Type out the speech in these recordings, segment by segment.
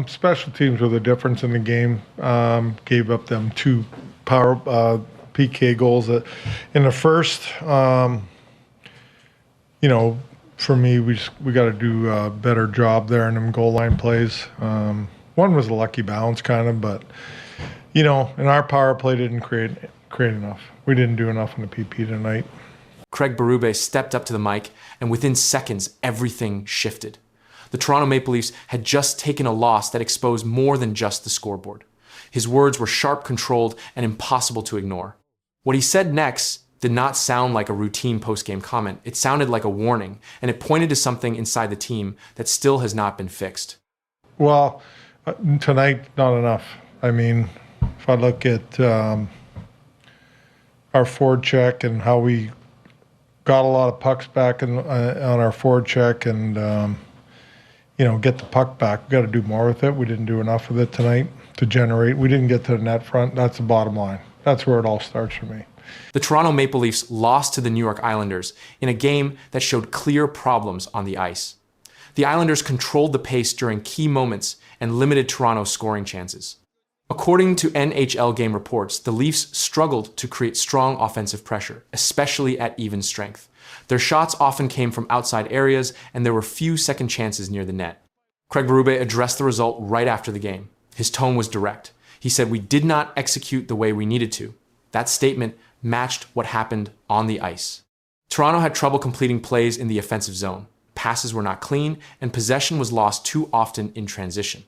Special teams were the difference in the game. Gave up them two power PK goals in the first. For me, we got to do a better job there in them goal line plays. One was a lucky bounce, kind of, but and our power play didn't create enough. We didn't do enough in the PP tonight. Craig Berube stepped up to the mic, and within seconds, everything shifted. The Toronto Maple Leafs had just taken a loss that exposed more than just the scoreboard. His words were sharp, controlled, and impossible to ignore. What he said next did not sound like a routine post-game comment. It sounded like a warning, and it pointed to something inside the team that still has not been fixed. Well, tonight, not enough. I mean, if I look at our forward check and how we got a lot of pucks back on our forward check and, get the puck back. We've got to do more with it. We didn't do enough with it tonight to generate. We didn't get to the net front. That's the bottom line. That's where it all starts for me. The Toronto Maple Leafs lost to the New York Islanders in a game that showed clear problems on the ice. The Islanders controlled the pace during key moments and limited Toronto's scoring chances. According to NHL game reports, the Leafs struggled to create strong offensive pressure, especially at even strength. Their shots often came from outside areas, and there were few second chances near the net. Craig Berube addressed the result right after the game. His tone was direct. He said, "We did not execute the way we needed to." That statement matched what happened on the ice. Toronto had trouble completing plays in the offensive zone. Passes were not clean, and possession was lost too often in transition.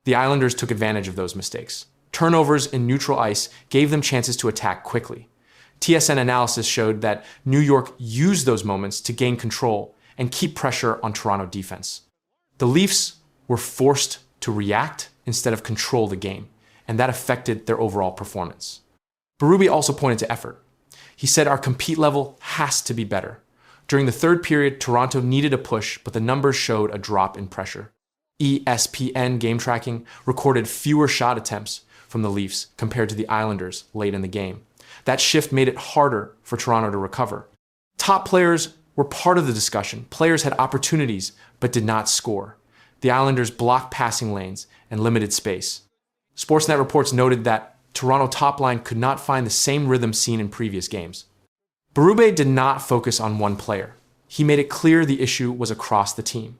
The Islanders took advantage of those mistakes. Turnovers in neutral ice gave them chances to attack quickly. TSN analysis showed that New York used those moments to gain control and keep pressure on Toronto defense. The Leafs were forced to react instead of control the game, and that affected their overall performance. Berube also pointed to effort. He said our compete level has to be better. During the third period, Toronto needed a push, but the numbers showed a drop in pressure. ESPN game tracking recorded fewer shot attempts from the Leafs compared to the Islanders late in the game. That shift made it harder for Toronto to recover. Top players were part of the discussion. Players had opportunities, but did not score. The Islanders blocked passing lanes and limited space. Sportsnet reports noted that Toronto top line could not find the same rhythm seen in previous games. Berube did not focus on one player. He made it clear the issue was across the team.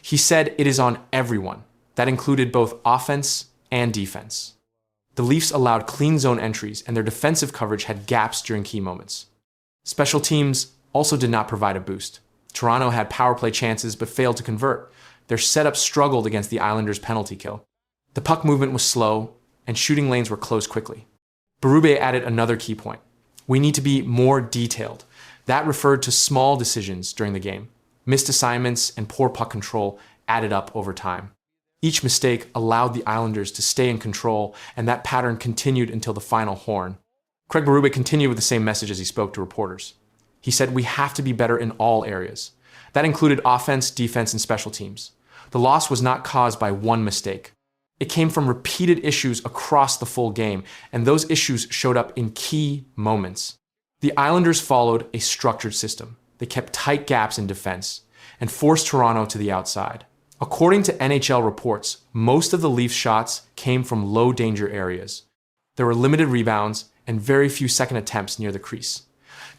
He said it is on everyone. That included both offense and defense. The Leafs allowed clean zone entries, and their defensive coverage had gaps during key moments. Special teams also did not provide a boost. Toronto had power play chances but failed to convert. Their setup struggled against the Islanders' penalty kill. The puck movement was slow, and shooting lanes were closed quickly. Berube added another key point. We need to be more detailed. That referred to small decisions during the game. Missed assignments and poor puck control added up over time. Each mistake allowed the Islanders to stay in control, and that pattern continued until the final horn. Craig Berube continued with the same message as he spoke to reporters. He said, "We have to be better in all areas." That included offense, defense, and special teams. The loss was not caused by one mistake. It came from repeated issues across the full game, and those issues showed up in key moments. The Islanders followed a structured system. They kept tight gaps in defense and forced Toronto to the outside. According to NHL reports, most of the Leafs' shots came from low-danger areas. There were limited rebounds and very few second attempts near the crease.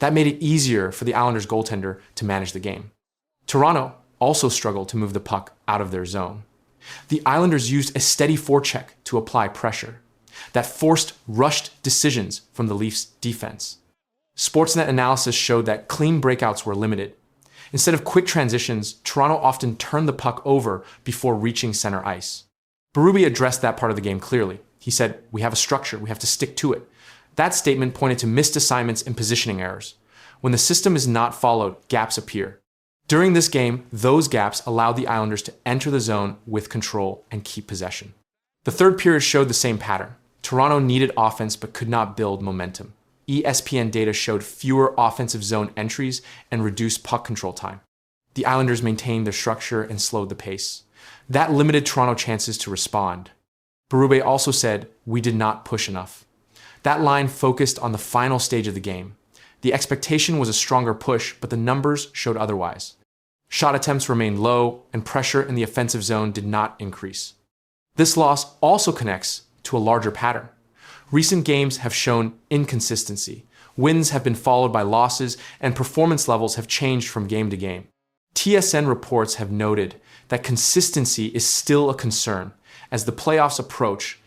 That made it easier for the Islanders' goaltender to manage the game. Toronto also struggled to move the puck out of their zone. The Islanders used a steady forecheck to apply pressure. That forced rushed decisions from the Leafs' defense. Sportsnet analysis showed that clean breakouts were limited. Instead of quick transitions, Toronto often turned the puck over before reaching center ice. Berube addressed that part of the game clearly. He said, "We have a structure, we have to stick to it." That statement pointed to missed assignments and positioning errors. When the system is not followed, gaps appear. During this game, those gaps allowed the Islanders to enter the zone with control and keep possession. The third period showed the same pattern. Toronto needed offense but could not build momentum. ESPN data showed fewer offensive zone entries and reduced puck control time. The Islanders maintained their structure and slowed the pace. That limited Toronto chances to respond. Berube also said, "We did not push enough." That line focused on the final stage of the game. The expectation was a stronger push, but the numbers showed otherwise. Shot attempts remained low, and pressure in the offensive zone did not increase. This loss also connects to a larger pattern. Recent games have shown inconsistency. Wins have been followed by losses, and performance levels have changed from game to game. TSN reports have noted that consistency is still a concern. As the playoffs approach,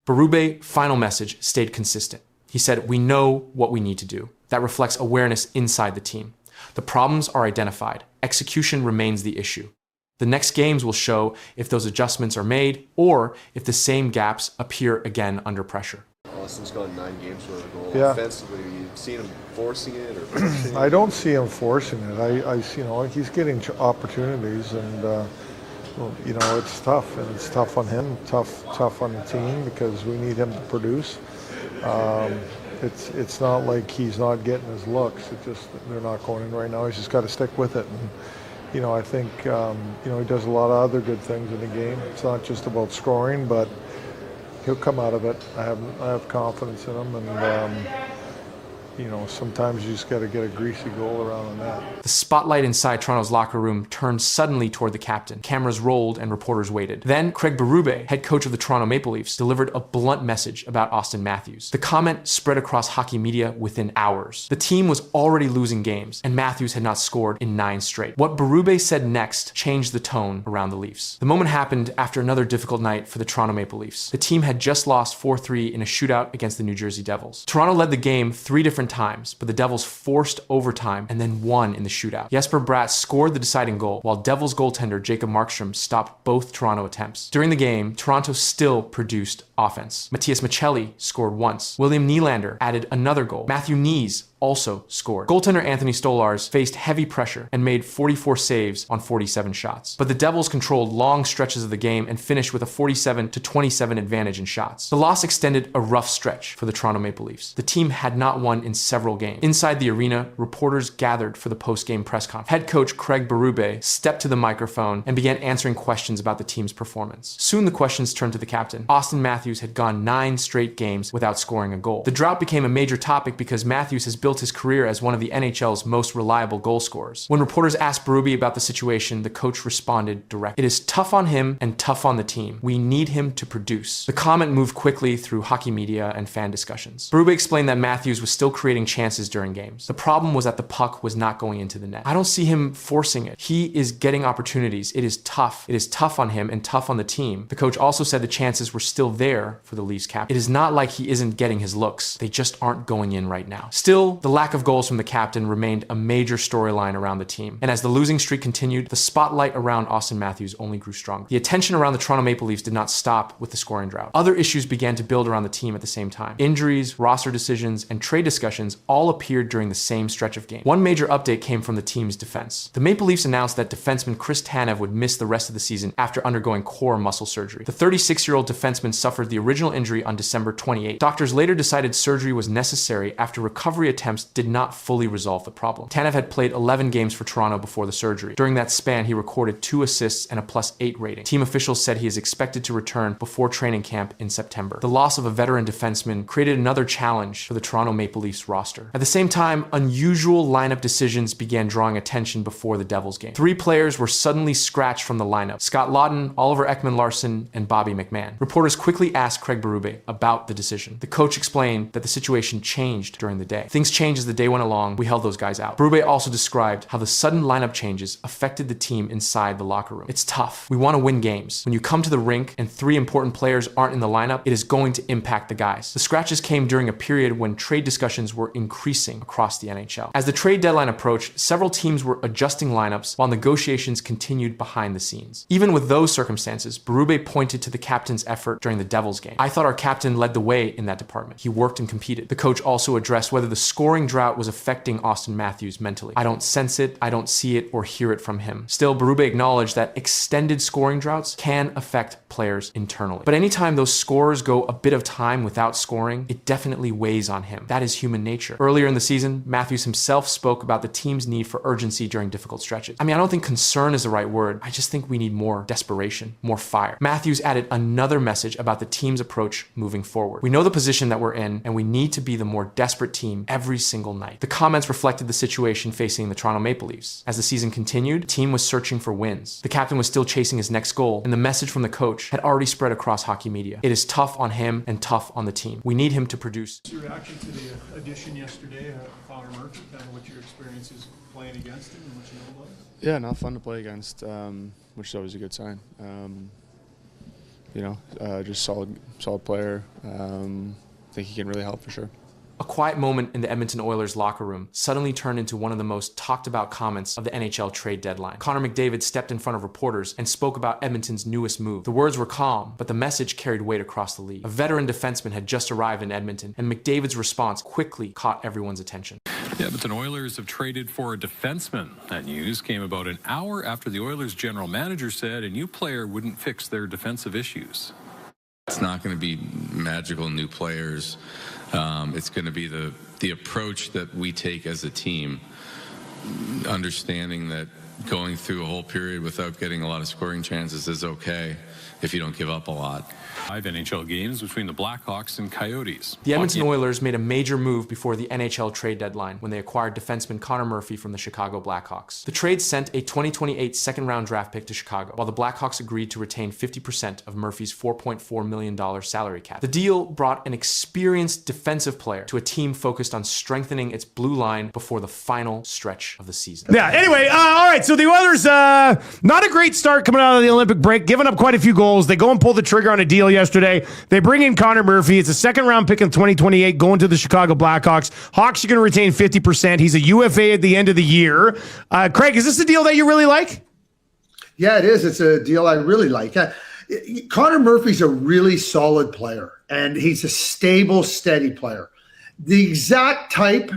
Berube's final message stayed consistent. He said, "We know what we need to do." That reflects awareness inside the team. The problems are identified. Execution remains the issue. The next games will show if those adjustments are made or if the same gaps appear again under pressure. Auston's gone 9 games without a goal. Yeah. Offensively, have you seen him forcing it or pushing I it? don't see him forcing it. I see, he's getting opportunities, and it's tough, and it's tough on him, tough on the team because we need him to produce. It's not like he's not getting his looks. It's just they're not going in right now. He's just got to stick with it. And I think he does a lot of other good things in the game. It's not just about scoring, but he'll come out of it. I have confidence in him, and sometimes you just got to get a greasy goal around the net. The spotlight inside Toronto's locker room turned suddenly toward the captain. Cameras rolled and reporters waited. Then Craig Berube, head coach of the Toronto Maple Leafs, delivered a blunt message about Auston Matthews. The comment spread across hockey media within hours. The team was already losing games, and Matthews had not scored in 9 straight. What Berube said next changed the tone around the Leafs. The moment happened after another difficult night for the Toronto Maple Leafs. The team had just lost 4-3 in a shootout against the New Jersey Devils. Toronto led the game 3 different times, but the Devils forced overtime and then won in the shootout. Jesper Bratt scored the deciding goal, while Devils goaltender Jacob Markstrom stopped both Toronto attempts. During the game, Toronto still produced offense. Matias Maccelli scored once. William Nylander added another goal. Matthew Knees also scored. Goaltender Anthony Stolarz faced heavy pressure and made 44 saves on 47 shots. But the Devils controlled long stretches of the game and finished with a 47-27 advantage in shots. The loss extended a rough stretch for the Toronto Maple Leafs. The team had not won in several games. Inside the arena, reporters gathered for the post-game press conference. Head coach Craig Berube stepped to the microphone and began answering questions about the team's performance. Soon the questions turned to the captain. Auston Matthews had gone 9 straight games without scoring a goal. The drought became a major topic because Matthews has built his career as one of the NHL's most reliable goal scorers. When reporters asked Berube about the situation, the coach responded directly. "It is tough on him and tough on the team. We need him to produce." The comment moved quickly through hockey media and fan discussions. Berube explained that Matthews was still creating chances during games. The problem was that the puck was not going into the net. "I don't see him forcing it. He is getting opportunities. It is tough. It is tough on him and tough on the team." The coach also said the chances were still there for the Leafs captain. "It is not like he isn't getting his looks. They just aren't going in right now." Still, the lack of goals from the captain remained a major storyline around the team. And as the losing streak continued, the spotlight around Auston Matthews only grew stronger. The attention around the Toronto Maple Leafs did not stop with the scoring drought. Other issues began to build around the team at the same time. Injuries, roster decisions, and trade discussions all appeared during the same stretch of games. One major update came from the team's defense. The Maple Leafs announced that defenseman Chris Tanev would miss the rest of the season after undergoing core muscle surgery. The 36-year-old defenseman suffered the original injury on December 28. Doctors later decided surgery was necessary after recovery attempts did not fully resolve the problem. Tanev had played 11 games for Toronto before the surgery. During that span, he recorded 2 assists and a +8 rating. Team officials said he is expected to return before training camp in September. The loss of a veteran defenseman created another challenge for the Toronto Maple Leafs roster. At the same time, unusual lineup decisions began drawing attention before the Devils game. 3 players were suddenly scratched from the lineup: Scott Laughton, Oliver Ekman-Larsson, and Bobby McMann. Reporters quickly asked Craig Berube about the decision. The coach explained that the situation changed during the day. Things changed as the day went along. We held those guys out. Berube also described how the sudden lineup changes affected the team inside the locker room. "It's tough. We want to win games. When you come to the rink and 3 important players aren't in the lineup, it is going to impact the guys." The scratches came during a period when trade discussions were increasing across the NHL. As the trade deadline approached, several teams were adjusting lineups while negotiations continued behind the scenes. Even with those circumstances, Berube pointed to the captain's effort during the Devils game. "I thought our captain led the way in that department. He worked and competed." The coach also addressed whether the scoring drought was affecting Auston Matthews mentally. "I don't sense it, I don't see it or hear it from him." Still, Berube acknowledged that extended scoring droughts can affect players internally. But anytime those scorers go a bit of time without scoring, it definitely weighs on him. That is human nature. Earlier in the season, Matthews himself spoke about the team's need for urgency during difficult stretches. I don't think concern is the right word. I just think we need more desperation, more fire. Matthews added another message about the team's approach moving forward. "We know the position that we're in, and we need to be the more desperate team every every single night. The comments reflected the situation facing the Toronto Maple Leafs. As the season continued, the team was searching for wins. The captain was still chasing his next goal, and the message from the coach had already spread across hockey media. It is tough on him and tough on the team. We need him to produce. What's your reaction to the addition yesterday, Connor Murphy, kind of what your experience is playing against him and what you know about it? Yeah, not fun to play against, which is always a good sign. Just solid player. I think he can really help for sure. A quiet moment in the Edmonton Oilers locker room suddenly turned into one of the most talked about comments of the NHL trade deadline. Connor McDavid stepped in front of reporters and spoke about Edmonton's newest move. The words were calm, but the message carried weight across the league. A veteran defenseman had just arrived in Edmonton, and McDavid's response quickly caught everyone's attention. The Edmonton Oilers have traded for a defenseman. That news came about an hour after the Oilers general manager said a new player wouldn't fix their defensive issues. It's not going to be magical new players. It's going to be the approach that we take as a team, understanding that going through a whole period without getting a lot of scoring chances is okay if you don't give up a lot. 5 NHL games between the Blackhawks and Coyotes. The Edmonton Oilers made a major move before the NHL trade deadline when they acquired defenseman Connor Murphy from the Chicago Blackhawks. The trade sent a 2028 second-round draft pick to Chicago, while the Blackhawks agreed to retain 50% of Murphy's $4.4 million salary cap. The deal brought an experienced defensive player to a team focused on strengthening its blue line before the final stretch of the season. Yeah, anyway, all right, so the Oilers, not a great start coming out of the Olympic break, giving up quite a few goals. They go and pull the trigger on a deal yesterday. They bring in Connor Murphy. It's a second-round pick in 2028 going to the Chicago Blackhawks. Hawks are going to retain 50%. He's a UFA at the end of the year. Craig, is this a deal that you really like? Yeah, it is. It's a deal I really like. Connor Murphy's a really solid player, and he's a stable, steady player. The exact type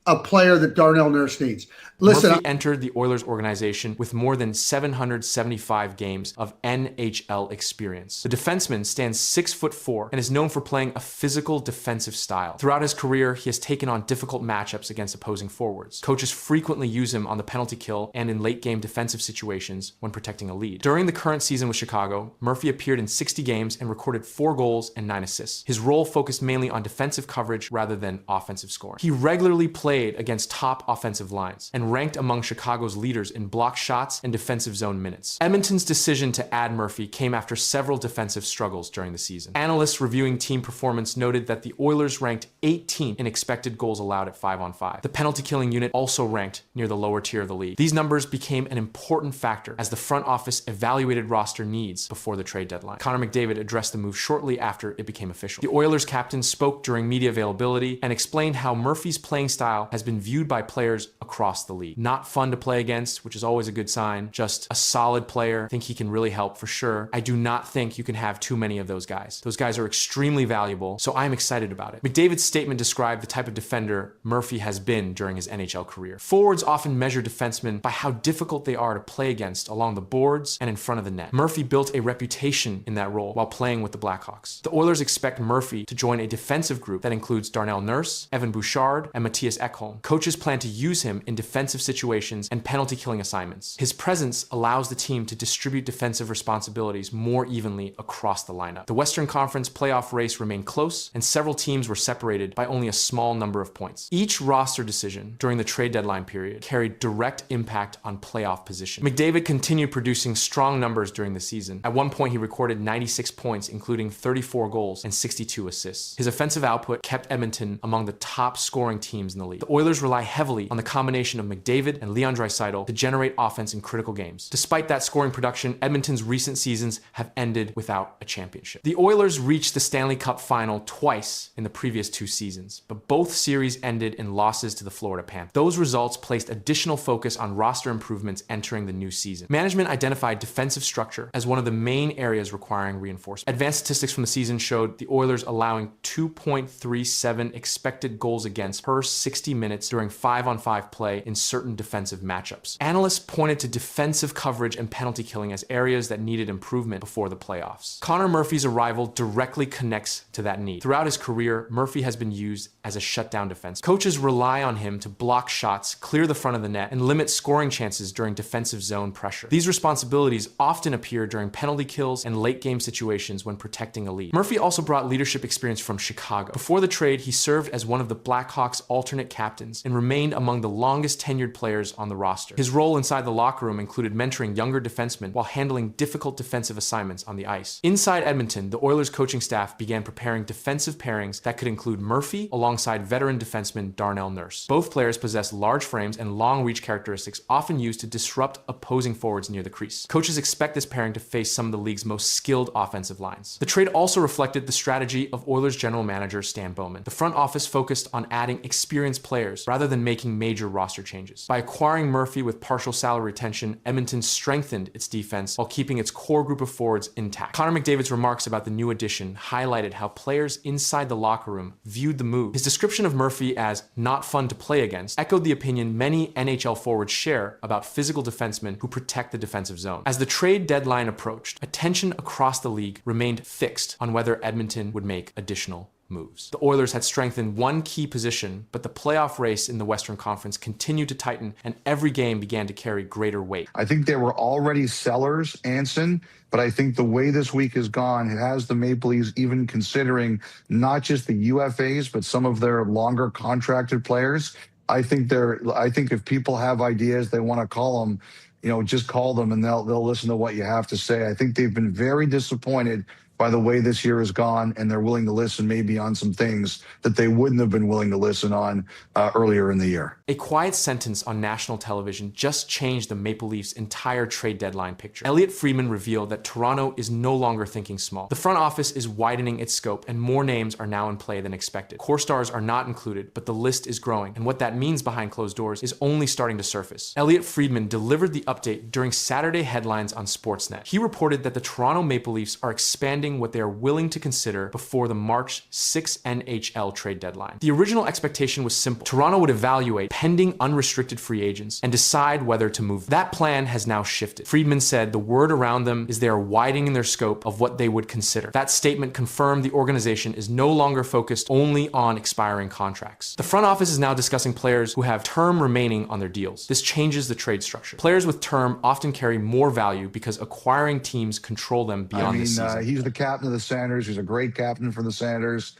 of player that Darnell Nurse needs. Listen, Murphy entered the Oilers organization with more than 775 games of NHL experience. The defenseman stands 6'4" and is known for playing a physical defensive style. Throughout his career, he has taken on difficult matchups against opposing forwards. Coaches frequently use him on the penalty kill and in late-game defensive situations when protecting a lead. During the current season with Chicago, Murphy appeared in 60 games and recorded 4 goals and 9 assists. His role focused mainly on defensive coverage rather than offensive scoring. He regularly played against top offensive lines and ranked among Chicago's leaders in block shots and defensive zone minutes. Edmonton's decision to add Murphy came after several defensive struggles during the season. Analysts reviewing team performance noted that the Oilers ranked 18th in expected goals allowed at 5-on-5. The penalty killing unit also ranked near the lower tier of the league. These numbers became an important factor as the front office evaluated roster needs before the trade deadline. Connor McDavid addressed the move shortly after it became official. The Oilers captain spoke during media availability and explained how Murphy's playing style has been viewed by players across the league. Not fun to play against, which is always a good sign. Just a solid player. I think he can really help for sure. I do not think you can have too many of those guys. Those guys are extremely valuable, so I'm excited about it. McDavid's statement described the type of defender Murphy has been during his NHL career. Forwards often measure defensemen by how difficult they are to play against along the boards and in front of the net. Murphy built a reputation in that role while playing with the Blackhawks. The Oilers expect Murphy to join a defensive group that includes Darnell Nurse, Evan Bouchard, and Matthias Ekholm. Coaches plan to use him in defensive situations and penalty killing assignments. His presence allows the team to distribute defensive responsibilities more evenly across the lineup. The Western Conference playoff race remained close, and several teams were separated by only a small number of points. Each roster decision during the trade deadline period carried direct impact on playoff position. McDavid continued producing strong numbers during the season. At one point, he recorded 96 points, including 34 goals and 62 assists. His offensive output kept Edmonton among the top scoring teams in the league. The Oilers rely heavily on the combination of McDavid and Leon Draisaitl to generate offense in critical games. Despite that scoring production, Edmonton's recent seasons have ended without a championship. The Oilers reached the Stanley Cup final twice in the previous 2 seasons, but both series ended in losses to the Florida Panthers. Those results placed additional focus on roster improvements entering the new season. Management identified defensive structure as one of the main areas requiring reinforcement. Advanced statistics from the season showed the Oilers allowing 2.37 expected goals against per 60 minutes during 5-on-5 play in certain defensive matchups. Analysts pointed to defensive coverage and penalty killing as areas that needed improvement before the playoffs. Connor Murphy's arrival directly connects to that need. Throughout his career, Murphy has been used as a shutdown defense. Coaches rely on him to block shots, clear the front of the net, and limit scoring chances during defensive zone pressure. These responsibilities often appear during penalty kills and late game situations when protecting a lead. Murphy also brought leadership experience from Chicago. Before the trade, he served as one of the Blackhawks' alternate captains and remained among the longest tenured players on the roster. His role inside the locker room included mentoring younger defensemen while handling difficult defensive assignments on the ice. Inside Edmonton, the Oilers coaching staff began preparing defensive pairings that could include Murphy alongside veteran defenseman Darnell Nurse. Both players possess large frames and long reach characteristics often used to disrupt opposing forwards near the crease. Coaches expect this pairing to face some of the league's most skilled offensive lines. The trade also reflected the strategy of Oilers general manager Stan Bowman. The front office focused on adding experienced players rather than making major roster changes. By acquiring Murphy with partial salary retention, Edmonton strengthened its defense while keeping its core group of forwards intact. Connor McDavid's remarks about the new addition highlighted how players inside the locker room viewed the move. His description of Murphy as not fun to play against echoed the opinion many NHL forwards share about physical defensemen who protect the defensive zone. As the trade deadline approached, attention across the league remained fixed on whether Edmonton would make additional moves. The Oilers had strengthened one key position, but the playoff race in the Western Conference continued to tighten, and every game began to carry greater weight. I think they were already sellers, Anson, but I think the way this week has gone, it has the Maple Leafs even considering not just the UFAs, but some of their longer contracted players. I think if people have ideas, they want to call them, just call them and they'll listen to what you have to say. I think they've been very disappointed by the way this year has gone, and they're willing to listen maybe on some things that they wouldn't have been willing to listen on earlier in the year. A quiet sentence on national television just changed the Maple Leafs' entire trade deadline picture. Elliotte Friedman revealed that Toronto is no longer thinking small. The front office is widening its scope, and more names are now in play than expected. Core stars are not included, but the list is growing, and what that means behind closed doors is only starting to surface. Elliotte Friedman delivered the update during Saturday headlines on Sportsnet. He reported that the Toronto Maple Leafs are expanding what they are willing to consider before the March 6 NHL trade deadline. The original expectation was simple. Toronto would evaluate pending unrestricted free agents and decide whether to move. That plan has now shifted. Friedman said the word around them is they are widening their scope of what they would consider. That statement confirmed the organization is no longer focused only on expiring contracts. The front office is now discussing players who have term remaining on their deals. This changes the trade structure. Players with term often carry more value because acquiring teams control them beyond the season. He's the captain of the Senators. He's a great captain for the Senators.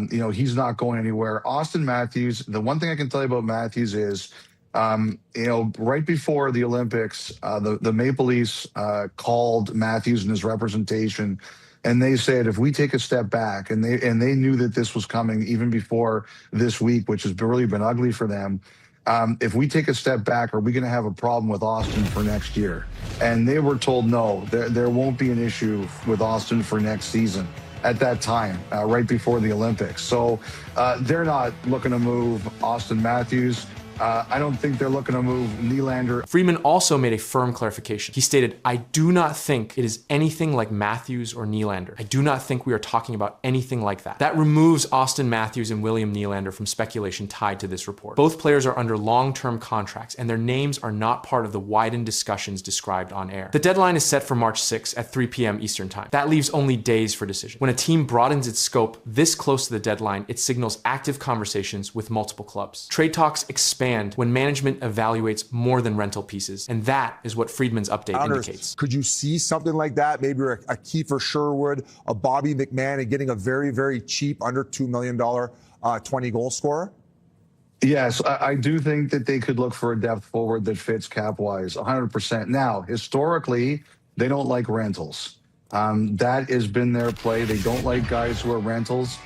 He's not going anywhere. Auston Matthews, the one thing I can tell you about Matthews is, right before the Olympics, the Maple Leafs called Matthews and his representation, and they said, if we take a step back, and they knew that this was coming even before this week, which has really been ugly for them. If we take a step back, are we going to have a problem with Auston for next year? And they were told, no, there won't be an issue with Auston for next season at that time, right before the Olympics. So they're not looking to move Auston Matthews. I don't think they're looking to move Nylander. Friedman also made a firm clarification. He stated, I do not think it is anything like Matthews or Nylander. I do not think we are talking about anything like that. That removes Auston Matthews and William Nylander from speculation tied to this report. Both players are under long-term contracts, and their names are not part of the widened discussions described on air. The deadline is set for March 6 at 3 p.m. Eastern Time. That leaves only days for decision. When a team broadens its scope this close to the deadline, it signals active conversations with multiple clubs. Trade talks expand when management evaluates more than rental pieces, and that is what Friedman's update indicates. Could you see something like that? Maybe a Kiefer Sherwood, a Bobby McMahon, and getting a very, very cheap, under $2 million 20-goal scorer? Yes, I do think that they could look for a depth forward that fits cap-wise, 100%. Now, historically, they don't like rentals. That has been their play. They don't like guys who are rentals.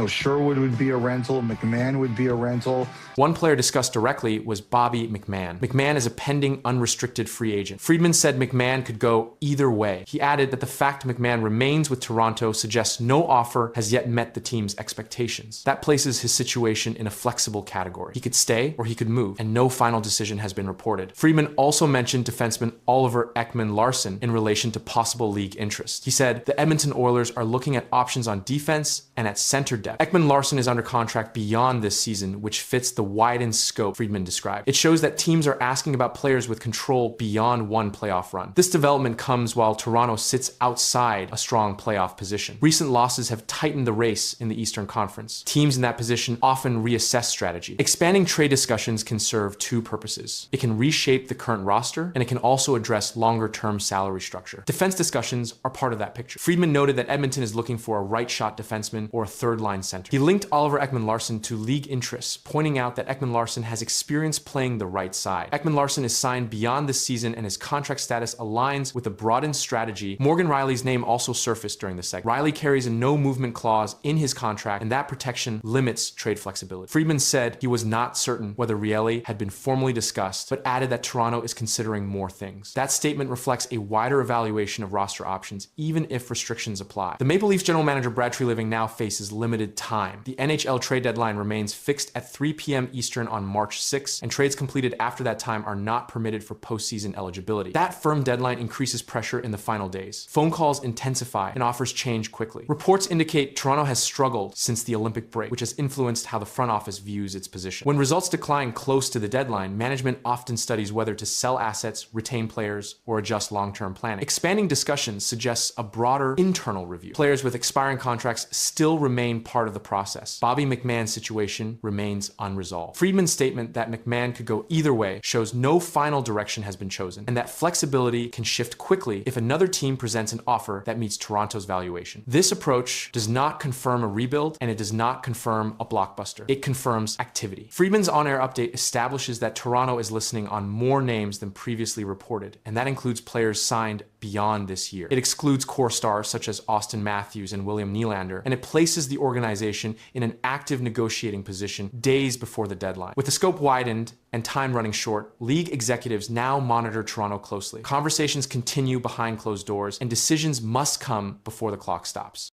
Sherwood would be a rental. McMahon would be a rental. One player discussed directly was Bobby McMahon. McMahon is a pending unrestricted free agent. Friedman said McMahon could go either way. He added that the fact McMahon remains with Toronto suggests no offer has yet met the team's expectations. That places his situation in a flexible category. He could stay or he could move, and no final decision has been reported. Friedman also mentioned defenseman Oliver Ekman-Larsson in relation to possible league interest. He said the Edmonton Oilers are looking at options on defense and at center depth. Ekman-Larsson is under contract beyond this season, which fits the widened scope Friedman described. It shows that teams are asking about players with control beyond one playoff run. This development comes while Toronto sits outside a strong playoff position. Recent losses have tightened the race in the Eastern Conference. Teams in that position often reassess strategy. Expanding trade discussions can serve two purposes. It can reshape the current roster, and it can also address longer-term salary structure. Defense discussions are part of that picture. Friedman noted that Edmonton is looking for a right-shot defenseman or a third-line center. He linked Oliver Ekman-Larsson to league interests, pointing out that Ekman-Larsson has experience playing the right side. Ekman-Larsson is signed beyond this season, and his contract status aligns with a broadened strategy. Morgan Rielly's name also surfaced during the segment. Rielly carries a no-movement clause in his contract, and that protection limits trade flexibility. Friedman said he was not certain whether Rielly had been formally discussed, but added that Toronto is considering more things. That statement reflects a wider evaluation of roster options, even if restrictions apply. The Maple Leafs general manager Brad Treliving now faces limited time. The NHL trade deadline remains fixed at 3 p.m. Eastern on March 6, and trades completed after that time are not permitted for postseason eligibility. That firm deadline increases pressure in the final days. Phone calls intensify and offers change quickly. Reports indicate Toronto has struggled since the Olympic break, which has influenced how the front office views its position. When results decline close to the deadline, management often studies whether to sell assets, retain players, or adjust long-term planning. Expanding discussions suggests a broader internal review. Players with expiring contracts still remain part of the process. Bobby McMahon's situation remains unresolved. Friedman's statement that McMahon could go either way shows no final direction has been chosen, and that flexibility can shift quickly if another team presents an offer that meets Toronto's valuation. This approach does not confirm a rebuild, and it does not confirm a blockbuster. It confirms activity. Friedman's on-air update establishes that Toronto is listening on more names than previously reported, and that includes players signed beyond this year. It excludes core stars such as Auston Matthews and William Nylander, and it places the organization in an active negotiating position days before the deadline. With the scope widened and time running short, league executives now monitor Toronto closely. Conversations continue behind closed doors, and decisions must come before the clock stops.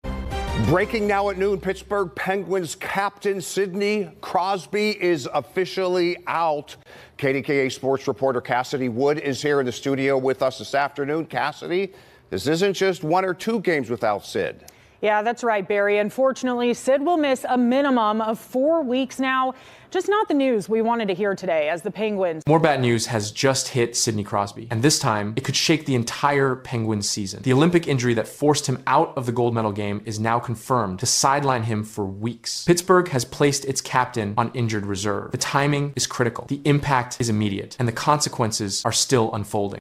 Breaking now at noon, Pittsburgh Penguins captain Sidney Crosby is officially out. KDKA sports reporter Cassidy Wood is here in the studio with us this afternoon. Cassidy, this isn't just 1 or 2 games without Sid. Yeah, that's right, Barry. Unfortunately, Sid will miss a minimum of 4 weeks now. Just not the news we wanted to hear today as the Penguins. More bad news has just hit Sidney Crosby, and this time it could shake the entire Penguins season. The Olympic injury that forced him out of the gold medal game is now confirmed to sideline him for weeks. Pittsburgh has placed its captain on injured reserve. The timing is critical, the impact is immediate, and the consequences are still unfolding.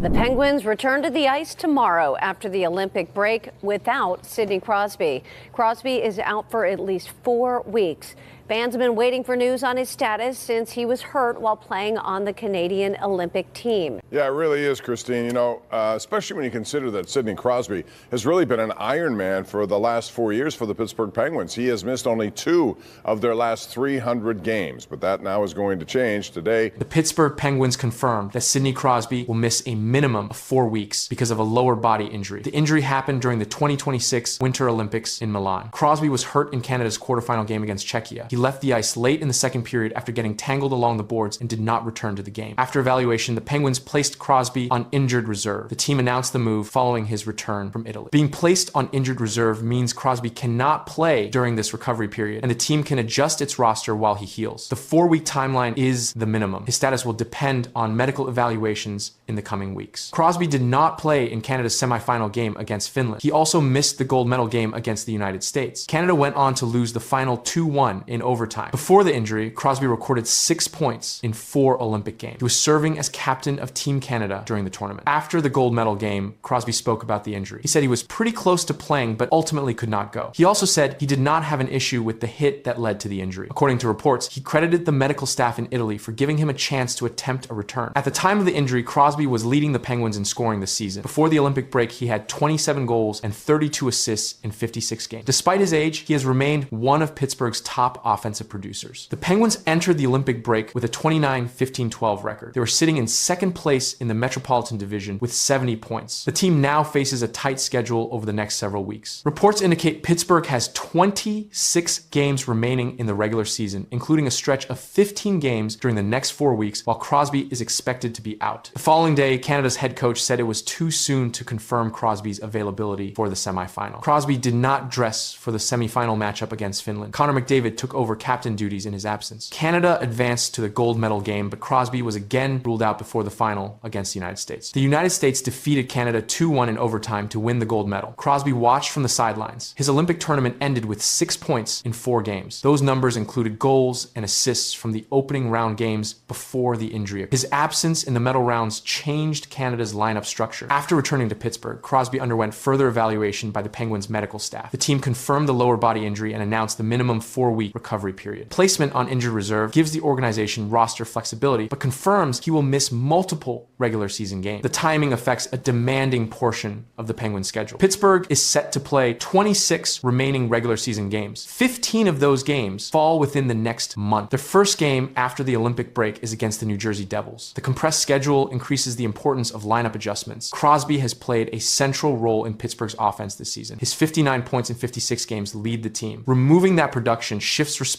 The Penguins return to the ice tomorrow after the Olympic break without Sidney Crosby. Crosby is out for at least 4 weeks. Fans have been waiting for news on his status since he was hurt while playing on the Canadian Olympic team. Yeah, it really is, Christine. You know, especially when you consider that Sidney Crosby has really been an Iron Man for the last 4 years for the Pittsburgh Penguins. He has missed only 2 of their last 300 games, but that now is going to change today. The Pittsburgh Penguins confirmed that Sidney Crosby will miss a minimum of 4 weeks because of a lower body injury. The injury happened during the 2026 Winter Olympics in Milan. Crosby was hurt in Canada's quarterfinal game against Czechia. He left the ice late in the second period after getting tangled along the boards and did not return to the game. After evaluation, the Penguins placed Crosby on injured reserve. The team announced the move following his return from Italy. Being placed on injured reserve means Crosby cannot play during this recovery period, and the team can adjust its roster while he heals. The 4-week timeline is the minimum. His status will depend on medical evaluations in the coming weeks. Crosby did not play in Canada's semifinal game against Finland. He also missed the gold medal game against the United States. Canada went on to lose the final 2-1 in overtime. Before the injury, Crosby recorded 6 points in 4 Olympic games. He was serving as captain of Team Canada during the tournament. After the gold medal game, Crosby spoke about the injury. He said he was pretty close to playing, but ultimately could not go. He also said he did not have an issue with the hit that led to the injury. According to reports, he credited the medical staff in Italy for giving him a chance to attempt a return. At the time of the injury, Crosby was leading the Penguins in scoring this season. Before the Olympic break, he had 27 goals and 32 assists in 56 games. Despite his age, he has remained one of Pittsburgh's top offensive producers. The Penguins entered the Olympic break with a 29-15-12 record. They were sitting in second place in the Metropolitan Division with 70 points. The team now faces a tight schedule over the next several weeks. Reports indicate Pittsburgh has 26 games remaining in the regular season, including a stretch of 15 games during the next 4 weeks, while Crosby is expected to be out. The following day, Canada's head coach said it was too soon to confirm Crosby's availability for the semifinal. Crosby did not dress for the semifinal matchup against Finland. Connor McDavid took over captain duties in his absence. Canada advanced to the gold medal game, but Crosby was again ruled out before the final against the United States. The United States defeated Canada 2-1 in overtime to win the gold medal. Crosby watched from the sidelines. His Olympic tournament ended with 6 points in 4 games. Those numbers included goals and assists from the opening round games before the injury. His absence in the medal rounds changed Canada's lineup structure. After returning to Pittsburgh, Crosby underwent further evaluation by the Penguins medical staff. The team confirmed the lower body injury and announced the minimum 4-week recovery period. Placement on injured reserve gives the organization roster flexibility, but confirms he will miss multiple regular season games. The timing affects a demanding portion of the Penguins schedule. Pittsburgh is set to play 26 remaining regular season games. 15 of those games fall within the next month. Their first game after the Olympic break is against the New Jersey Devils. The compressed schedule increases the importance of lineup adjustments. Crosby has played a central role in Pittsburgh's offense this season. His 59 points in 56 games lead the team. Removing that production shifts responsibility